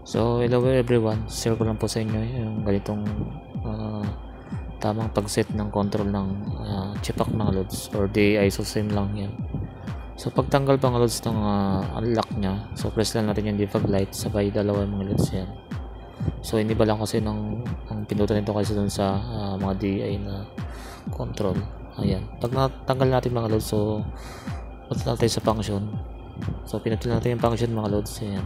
So hello everyone, share ko lang po sa inyo yung ganitong tamang pag-set ng control ng chipak mga loads or the ISO sim lang yan. So pagtanggal mga loads ng unlock nya, so press lang natin yung defog light sabay dalawa mga loads yan. So hindi ba lang kasi ang pinuto nito kasi dun sa mga DI na control. Ayan, pag natanggal natin mga loads, so punta natin sa function. So pinutol natin yung function mga loads. Ayan,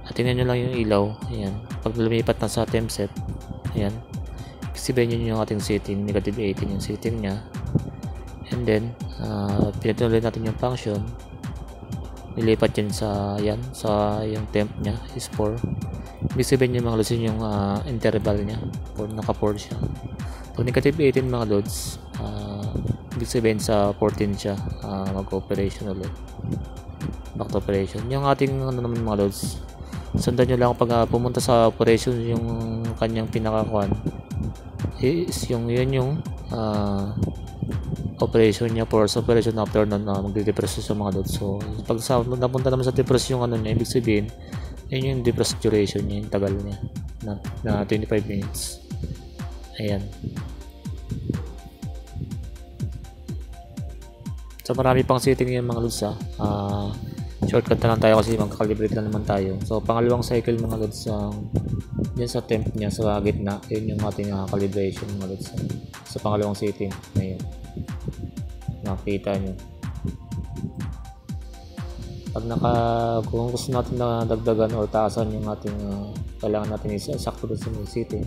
at tingnan nyo lang yung ilaw. Ayan, pag lumipat na sa temp set, ayan, sabihin nyo yung ating setting, negative 18 yung setting nya. And then pinutol ulit natin yung function, nilipat yan sa yung temp nya is 4. Ibig sabihin yung mga loads yung interval nya, or naka-4 siya. Pag negative 18 mga loads, ibig sabihin sa 14 siya mag-operation ulit, back to operation. Yung ating naman mga loads, sundan nyo lang pag pumunta sa operation yung kanyang pinakakuan is yun yung operation niya, force operation. After nun magde-depress sa mga loads. So pag napunta naman sa depress yung niya, ibig sabihin yun yung depress duration niya, yung tagal niya na 25 minutes. Ayan, so marami pang setting yung mga loads shortcut na lang tayo kasi magkakalibrate lang naman tayo. So pangalawang cycle mga loads dyan sa temp nya sa gitna, yun yung ating calibration mga loads sa pangalawang setting. Ngayon nakita nyo, pag kung gusto natin na dagdagan or taasan yung ating kailangan natin isakto sa setting,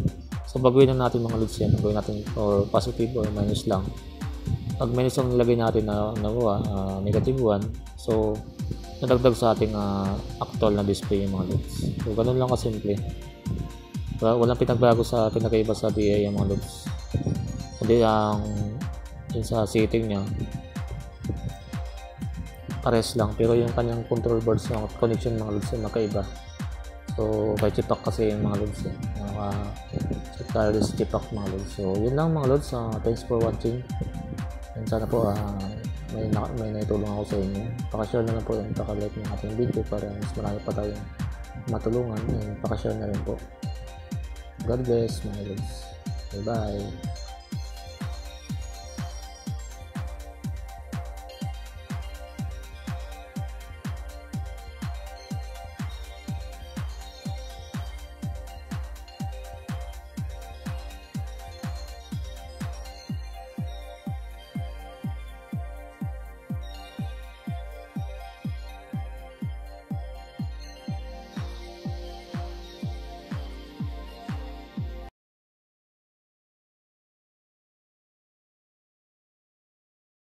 so baguhin lang natin mga loads yan, baguhin natin or positive or minus lang. Pag minus ang nilagay natin na negative 1, so nadagdag sa ating actual na display yung mga loads. So ganun lang kasimple, walang pinagbago sa pinakaiba sa DI yung mga loads, kundi yun sa setting nya pares lang, pero yung kanyang control boards ng connection mga loads yung nakaiba. So by chipak kasi yung mga loads chipak mga loads. So yun lang mga loads, thanks for watching, and sana po may naitulong ako sa inyo. Pakashare na lang po yung pakalike ng ating video para mas marami pa tayong matulungan, and pakashare na rin po. God bless mga loads, bye bye.